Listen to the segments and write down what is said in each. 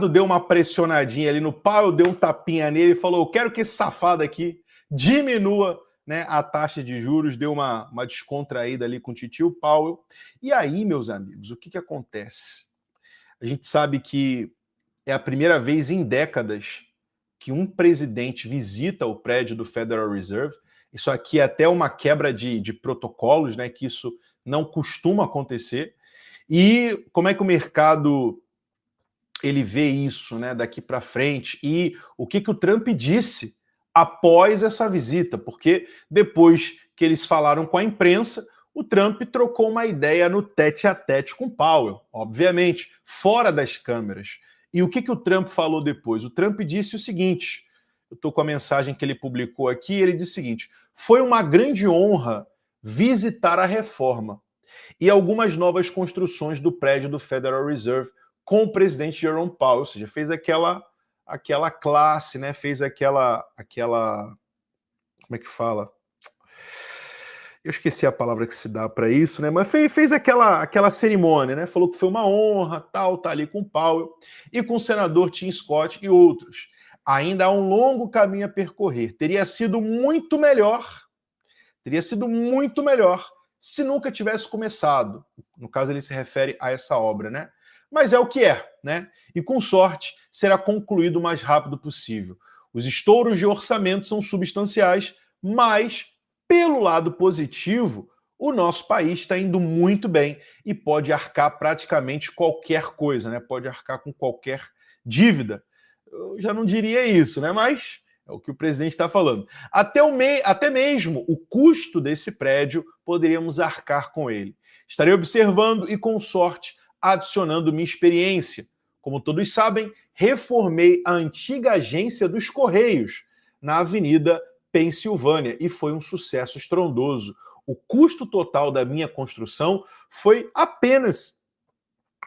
deu uma pressionadinha ali no Powell, deu um tapinha nele e falou: eu quero que esse safado aqui diminua, né, a taxa de juros, deu uma descontraída ali com o titio Powell. E aí, meus amigos, o que acontece? A gente sabe que é a primeira vez em décadas que um presidente visita o prédio do Federal Reserve. Isso aqui é até uma quebra de protocolos, né, que isso não costuma acontecer. E como é que o mercado ele vê isso, né, daqui para frente, e o que o Trump disse após essa visita, porque depois que eles falaram com a imprensa, o Trump trocou uma ideia no tete-a-tete com Powell, obviamente, fora das câmeras. E o que o Trump falou depois? O Trump disse o seguinte, eu estou com a mensagem que ele publicou aqui, ele disse o seguinte: foi uma grande honra visitar a reforma e algumas novas construções do prédio do Federal Reserve com o presidente Jerome Powell, ou seja, fez aquela classe, né? Fez aquela como é que fala? Eu esqueci a palavra que se dá para isso, né? Mas fez aquela cerimônia, né? Falou que foi uma honra, tal, tá ali com o Powell e com o senador Tim Scott e outros. Ainda há um longo caminho a percorrer. Teria sido muito melhor se nunca tivesse começado. No caso, ele se refere a essa obra, né? Mas é o que é, né? E com sorte será concluído o mais rápido possível. Os estouros de orçamento são substanciais, mas, pelo lado positivo, o nosso país está indo muito bem e pode arcar praticamente qualquer coisa, né? Pode arcar com qualquer dívida. Eu já não diria isso, né? Mas é o que o presidente está falando. Até mesmo o custo desse prédio poderíamos arcar com ele. Estarei observando e, com sorte, adicionando minha experiência. Como todos sabem, reformei a antiga agência dos Correios na Avenida Pensilvânia e foi um sucesso estrondoso. O custo total da minha construção foi apenas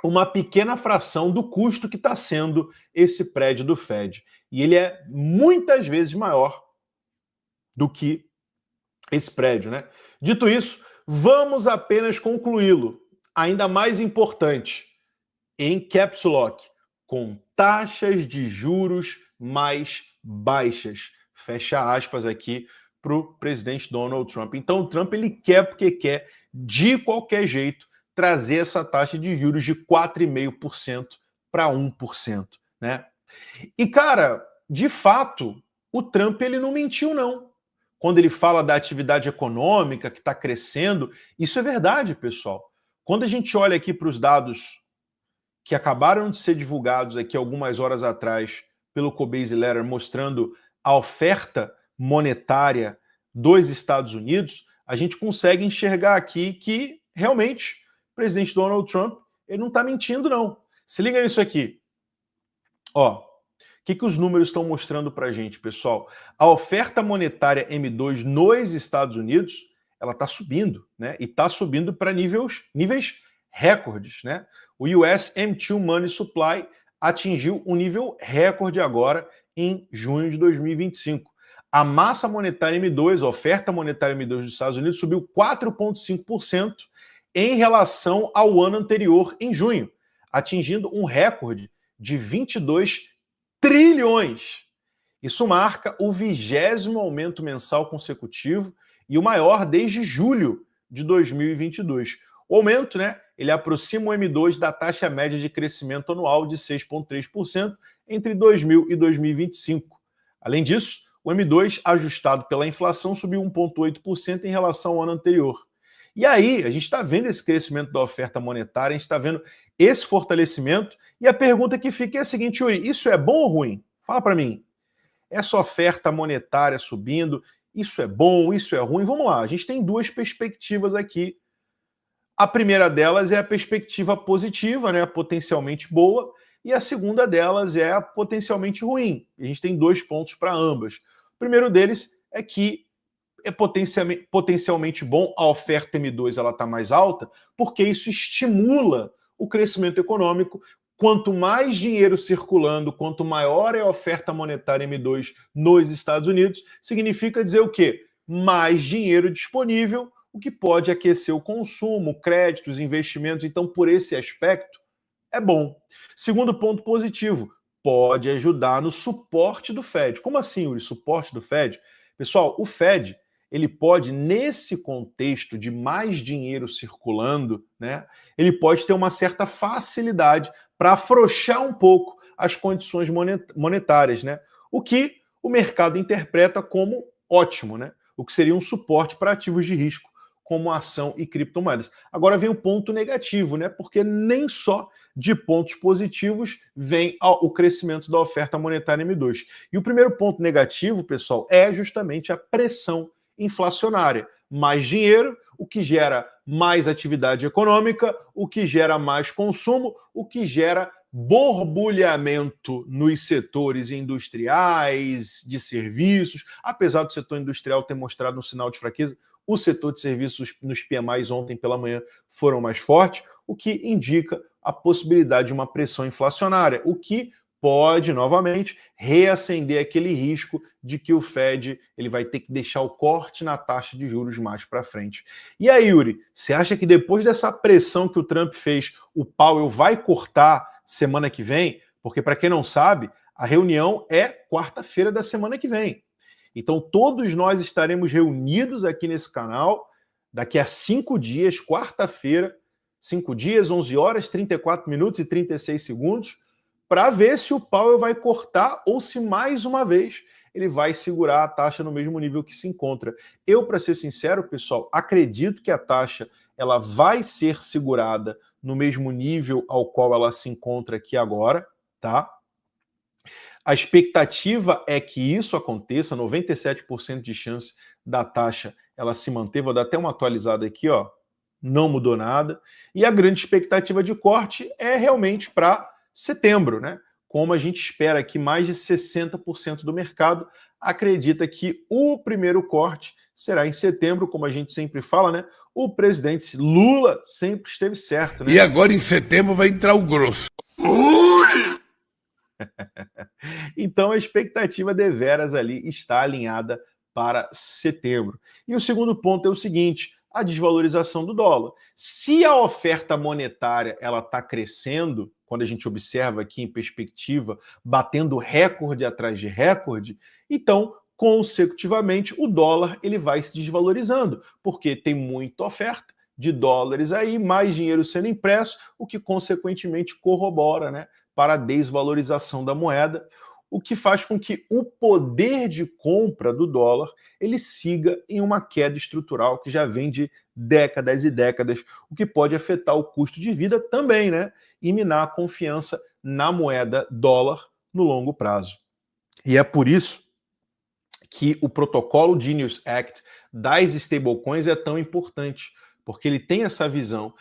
uma pequena fração do custo que está sendo esse prédio do Fed. E ele é muitas vezes maior do que esse prédio, né? Dito isso, vamos apenas concluí-lo. Ainda mais importante, em caps lock, com taxas de juros mais baixas. Fecha aspas aqui para o presidente Donald Trump. Então, o Trump ele quer porque quer, de qualquer jeito, trazer essa taxa de juros de 4,5% para 1%, né? E, cara, de fato, o Trump ele não mentiu, não. Quando ele fala da atividade econômica que está crescendo, isso é verdade, pessoal. Quando a gente olha aqui para os dados que acabaram de ser divulgados aqui algumas horas atrás pelo Cobase Letter, mostrando a oferta monetária dos Estados Unidos, a gente consegue enxergar aqui que, realmente, o presidente Donald Trump ele não está mentindo, não. Se liga nisso aqui. Ó, o que os números estão mostrando para a gente, pessoal? A oferta monetária M2 nos Estados Unidos, ela está subindo, né? E está subindo para níveis recordes, né? O US M2 Money Supply atingiu um nível recorde agora em junho de 2025. A massa monetária M2, a oferta monetária M2 dos Estados Unidos, subiu 4,5% em relação ao ano anterior, em junho, atingindo um recorde de 22 trilhões. Isso marca o 20º aumento mensal consecutivo e o maior desde julho de 2022. O aumento, né, ele aproxima o M2 da taxa média de crescimento anual de 6,3% entre 2000 e 2025. Além disso, o M2, ajustado pela inflação, subiu 1,8% em relação ao ano anterior. E aí, a gente está vendo esse crescimento da oferta monetária, a gente está vendo esse fortalecimento, e a pergunta que fica é a seguinte, Yuri, isso é bom ou ruim? Fala para mim. Essa oferta monetária subindo, isso é bom, isso é ruim? Vamos lá, a gente tem duas perspectivas aqui. A primeira delas é a perspectiva positiva, né, potencialmente boa, e a segunda delas é a potencialmente ruim. A gente tem 2 pontos para ambas. O primeiro deles é que é potencialmente bom, a oferta M2 está mais alta, porque isso estimula o crescimento econômico. Quanto mais dinheiro circulando, quanto maior é a oferta monetária M2 nos Estados Unidos, significa dizer o quê? Mais dinheiro disponível, o que pode aquecer o consumo, créditos, investimentos. Então, por esse aspecto, é bom. Segundo ponto positivo, pode ajudar no suporte do Fed. Como assim, Yuri, suporte do Fed? Pessoal, o Fed, ele pode, nesse contexto de mais dinheiro circulando, né, ele pode ter uma certa facilidade para afrouxar um pouco as condições monetárias, né? O que o mercado interpreta como ótimo, né? O que seria um suporte para ativos de risco, como ação e criptomoedas. Agora vem o ponto negativo, né? Porque nem só de pontos positivos vem o crescimento da oferta monetária M2. E o primeiro ponto negativo, pessoal, é justamente a pressão inflacionária. Mais dinheiro, o que gera mais atividade econômica, o que gera mais consumo, o que gera borbulhamento nos setores industriais, de serviços. Apesar do setor industrial ter mostrado um sinal de fraqueza, o setor de serviços nos PMIs ontem pela manhã foram mais fortes, o que indica a possibilidade de uma pressão inflacionária, o que pode, novamente, reacender aquele risco de que o Fed ele vai ter que deixar o corte na taxa de juros mais para frente. E aí, Yuri, você acha que depois dessa pressão que o Trump fez, o Powell vai cortar semana que vem? Porque, para quem não sabe, a reunião é quarta-feira da semana que vem. Então, todos nós estaremos reunidos aqui nesse canal daqui a 5 dias, quarta-feira, 5 dias, 11 horas, 34 minutos e 36 segundos, para ver se o Powell vai cortar ou se, mais uma vez, ele vai segurar a taxa no mesmo nível que se encontra. Eu, para ser sincero, pessoal, acredito que a taxa ela vai ser segurada no mesmo nível ao qual ela se encontra aqui agora, tá? A expectativa é que isso aconteça, 97% de chance da taxa ela se manter. Vou dar até uma atualizada aqui, ó. Não mudou nada. E a grande expectativa de corte é realmente para setembro, né? Como a gente espera que mais de 60% do mercado acredita que o primeiro corte será em setembro, como a gente sempre fala, né? O presidente Lula sempre esteve certo, né? E agora em setembro vai entrar o grosso. Então a expectativa deveras ali está alinhada para setembro. E o segundo ponto é o seguinte: a desvalorização do dólar. Se a oferta monetária ela está crescendo, quando a gente observa aqui em perspectiva, batendo recorde atrás de recorde, então consecutivamente o dólar ele vai se desvalorizando, porque tem muita oferta de dólares aí, mais dinheiro sendo impresso, o que consequentemente corrobora, né, para a desvalorização da moeda, o que faz com que o poder de compra do dólar ele siga em uma queda estrutural que já vem de décadas e décadas, o que pode afetar o custo de vida também, né? E minar a confiança na moeda dólar no longo prazo. E é por isso que o protocolo Genius Act das stablecoins é tão importante, porque ele tem essa visão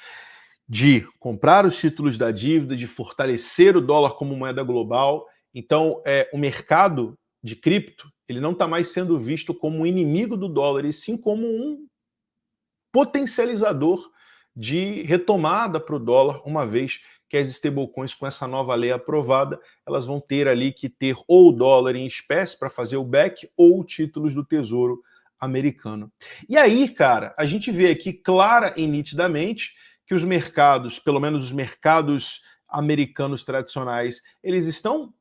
de comprar os títulos da dívida, de fortalecer o dólar como moeda global. Então, o mercado de cripto ele não está mais sendo visto como um inimigo do dólar, e sim como um potencializador de retomada para o dólar, uma vez que as stablecoins, com essa nova lei aprovada, elas vão ter ali que ter ou o dólar em espécie para fazer o back ou títulos do Tesouro americano. E aí, cara, a gente vê aqui clara e nitidamente que os mercados, pelo menos os mercados americanos tradicionais, eles estão